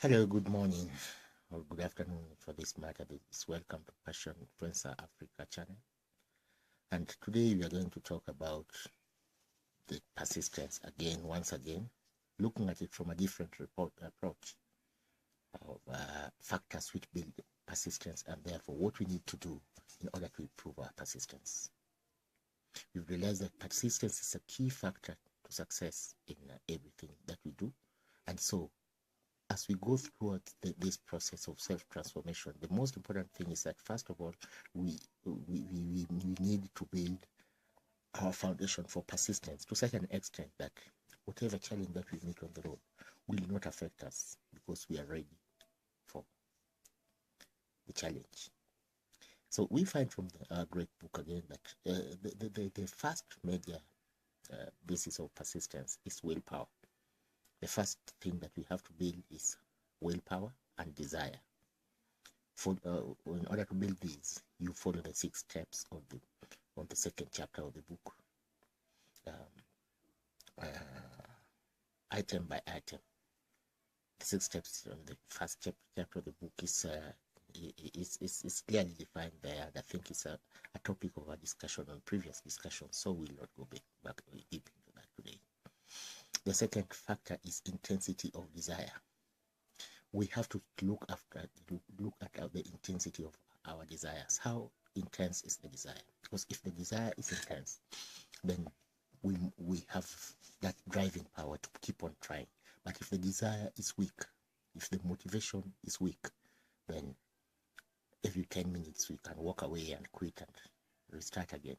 Hello, good morning or good afternoon for this matter. This welcome to Passion Influencer Africa channel. And today we are going to talk about the persistence again, once again, looking at it from a different approach of factors which build persistence and therefore what we need to do in order to improve our persistence. We've realized that persistence is a key factor to success in everything that we do. And so as we go through this process of self-transformation, the most important thing is that, first of all, we need to build our foundation for persistence to such an extent that whatever challenge that we meet on the road will not affect us because we are ready for the challenge. So we find from the great book again that the first major basis of persistence is willpower. The first thing that we have to build is willpower and desire. In order to build these, you follow the 6 steps of the second chapter of the book, item by item. The 6 steps on the first chapter of the book is clearly defined there, and I think it's a topic of our discussion on previous discussions, so we'll not go back deep into that today. The second factor is intensity of desire. We have to look at the intensity of our desires. How intense is the desire? Because if the desire is intense, then we have that driving power to keep on trying. But if the desire is weak, if the motivation is weak, then every 10 minutes we can walk away and quit and restart again.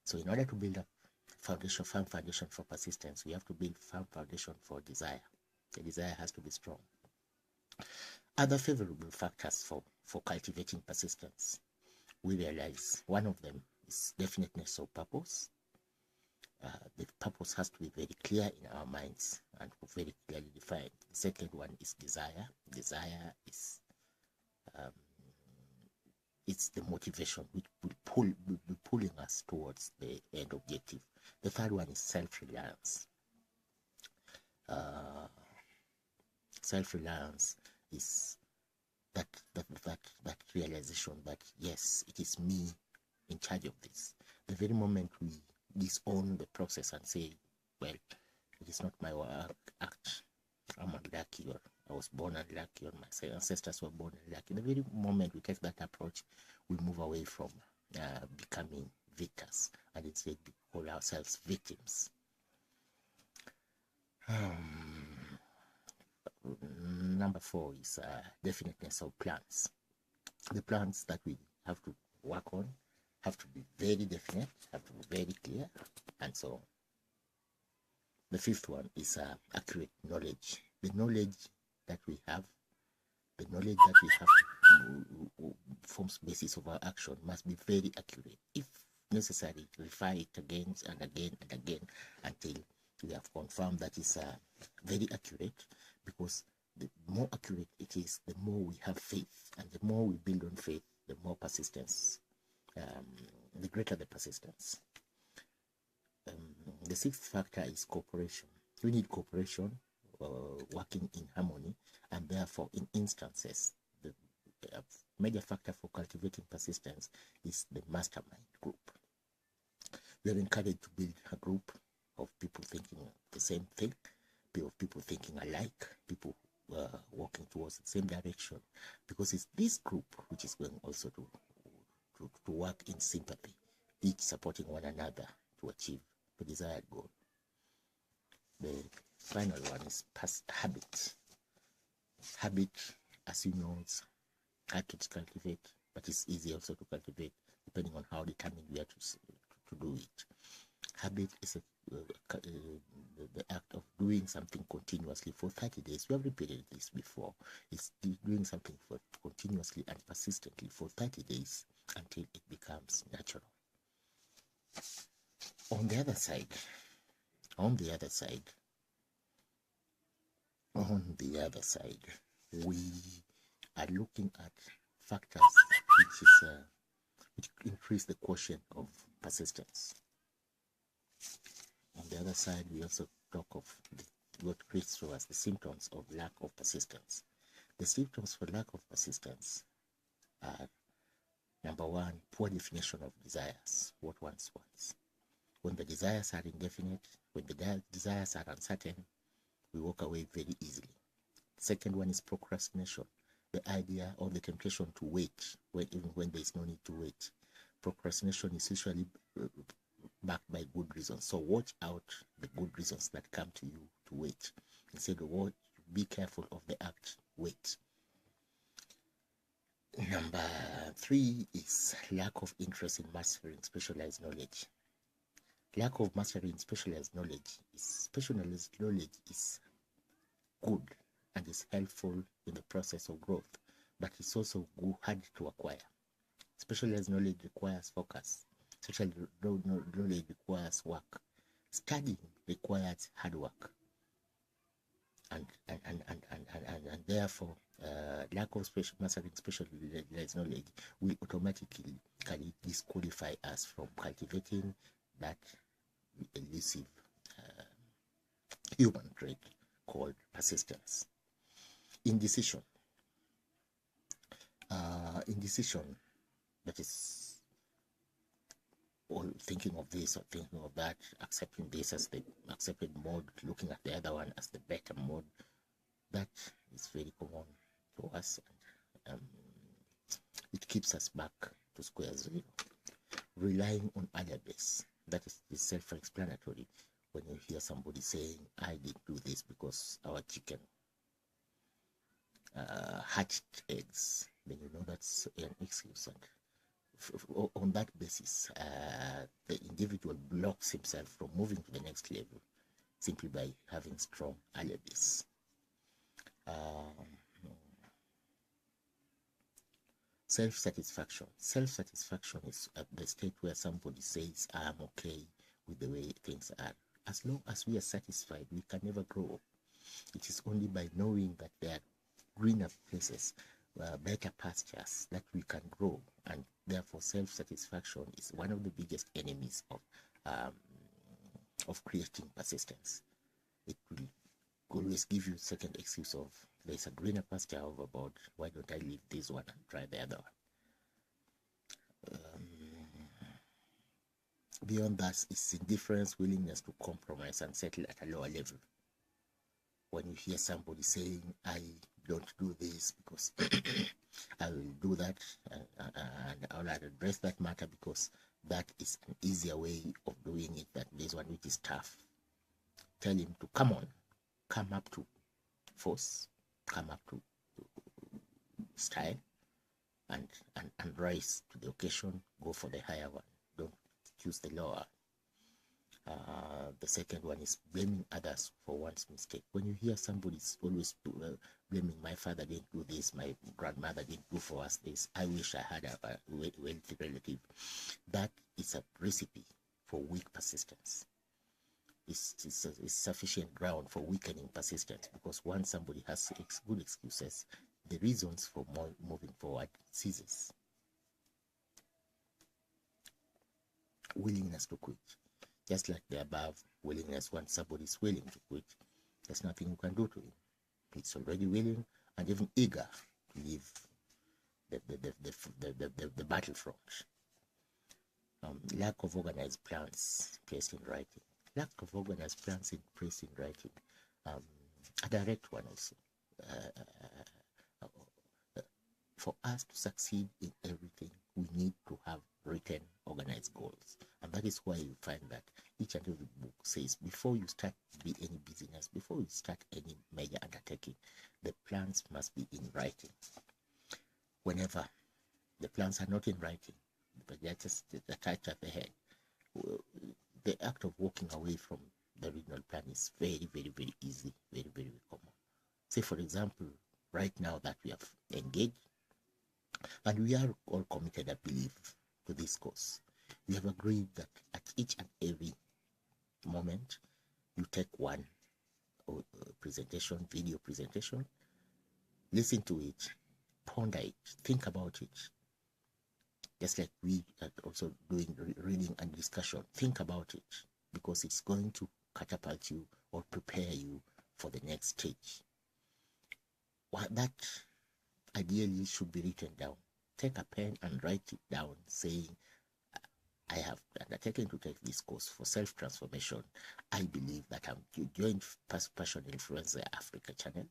So in order to build a firm foundation for persistence, we have to build firm foundation for desire. The desire has to be strong. Other favorable factors for cultivating persistence, we realize one of them is definiteness of purpose. The purpose has to be very clear in our minds and very clearly defined. The second one is desire. Desire is it's the motivation which will be pulling us towards the end objective. The third one is self-reliance. Self-reliance is that realization that yes, it is me in charge of this. The very moment we disown the process and say, well, it is not my act, I'm unlucky, or I was born unlucky, or my ancestors were born unlucky. The very moment we take that approach, we move away from becoming victors and instead we call ourselves victims. Number 4 is definiteness of plans. The plans that we have to work on have to be very definite, have to be very clear, and so on. The fifth one is accurate knowledge. The knowledge that we have, forms basis of our action, must be very accurate. If necessary, refine it again and again and again until we have confirmed that it's very accurate, because the more accurate it is, the more we have faith, and the more we build on faith, the more persistence, the greater the persistence. The sixth factor is cooperation. We need cooperation, working in harmony, and therefore in instances, the major factor for cultivating persistence is the mastermind group. We are encouraged to build a group of people thinking the same thing, of people thinking alike, people walking towards the same direction, because it's this group which is going also to work in sympathy, each supporting one another to achieve the desired goal. The final one is habit. Habit, as you know, it's hard to cultivate, but it's easy also to cultivate depending on how determined we are to do it. Habit is the act of doing something continuously for 30 days. We have repeated this before. It's doing something continuously and persistently for 30 days until it becomes natural. On the other side, we are looking at factors which increase the quotient of persistence. On the other side, we also talk of what creates for us the symptoms of lack of persistence. The symptoms for lack of persistence are: number one, poor definition of desires, what one wants. When the desires are indefinite, when the desires are uncertain, we walk away very easily. The second one is procrastination, the idea or the temptation to wait, even when there is no need to wait. Procrastination is usually backed by good reasons. So watch out the good reasons that come to you to wait. Instead of what, be careful of the act, wait. Number three is lack of interest in mastering specialized knowledge. Lack of mastery in specialized knowledge is good and is helpful in the process of growth, but it's also hard to acquire. Specialized knowledge requires focus. Specialized knowledge requires work. Studying requires hard work, and therefore lack of mastering specialized knowledge will automatically disqualify us from cultivating that elusive human trait called persistence. Indecision, that is, all thinking of this or thinking of that, accepting this as the accepted mode, looking at the other one as the better mode, that is very common to us, and it keeps us back to square zero. Relying on alibi, that is self-explanatory. When you hear somebody saying, I did do this because our chicken hatched eggs, then you know that's an excuse, and on that basis the individual blocks himself from moving to the next level simply by having strong alibis. Self-satisfaction is the state where somebody says, I am okay with the way things are. As long as we are satisfied, we can never grow. It is only by knowing that there are greener places, better pastures, that we can grow, and therefore self-satisfaction is one of the biggest enemies of creating persistence. It will always give you second excuse of, there's a greener pasture overboard, why don't I leave this one and try the other one? Beyond that is indifference, willingness to compromise and settle at a lower level. When you hear somebody saying, I don't do this because I will do that, and I'll address that matter because that is an easier way of doing it than this one which is tough. Tell him to come up to force, come up to style, and rise to the occasion. Go for the higher one, don't choose the lower. The second one is blaming others for one's mistake. When you hear somebody always blaming, my father didn't do this, my grandmother didn't do for us this, I wish I had a wealthy relative, that is a recipe for weak persistence. It's sufficient ground for weakening persistence, because once somebody has good excuses, the reasons for moving forward ceases. Willingness to quit. Just like the above, willingness, once somebody is willing to quit, there's nothing you can do to him. He's already willing and even eager to leave the battlefront. Lack of organized plans placed in writing. Lack of organized plans placed in writing. A direct one also. For us to succeed in everything, we need to have written, organized goals. And that is why you find that each and every book says, before you start any business, before you start any major undertaking, the plans must be in writing. Whenever the plans are not in writing, but they're just attached at the head, the act of walking away from the original plan is very, very, very easy, very, very common. Say, for example, right now that we have engaged, and we are all committed, I believe, to this course, we have agreed that at each and every moment, you take one presentation, video presentation, listen to it, ponder it, think about it. Just like we are also doing reading and discussion, think about it, because it's going to catapult you or prepare you for the next stage. What that ideally should be written down. Take a pen and write it down, saying, I have undertaken to take this course for self-transformation. I believe that I'm joined Passion Influencer Africa channel.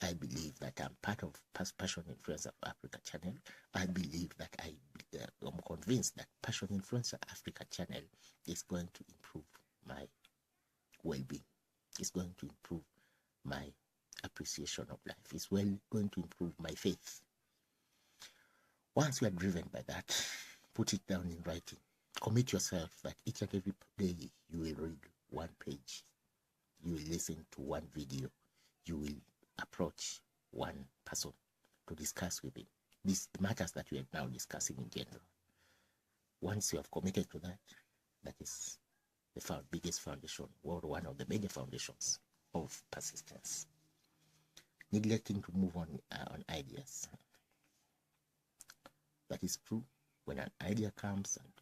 I believe that I'm part of Passion Influencer Africa channel. I believe that I'm convinced that Passion Influencer Africa channel is going to improve my well-being. It's going to improve my appreciation of life. It's going to improve my faith. Once you are driven by that, put it down in writing. Commit yourself that each and every day you will read one page, you will listen to one video, you will approach one person to discuss with him. These matters that we are now discussing in general. Once you have committed to that, that is the biggest foundation, or one of the major foundations of persistence. Neglecting to move on ideas. That is true. When an idea comes and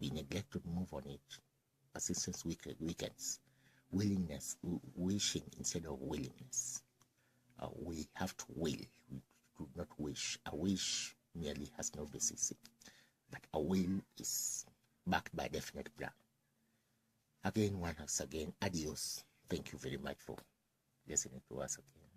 we neglect to move on it, persistence weakens. Willingness, wishing instead of willingness. We have to will. We do not wish. A wish merely has no basis. But a will is backed by a definite plan. Again, once again, adios. Thank you very much for listening to us again.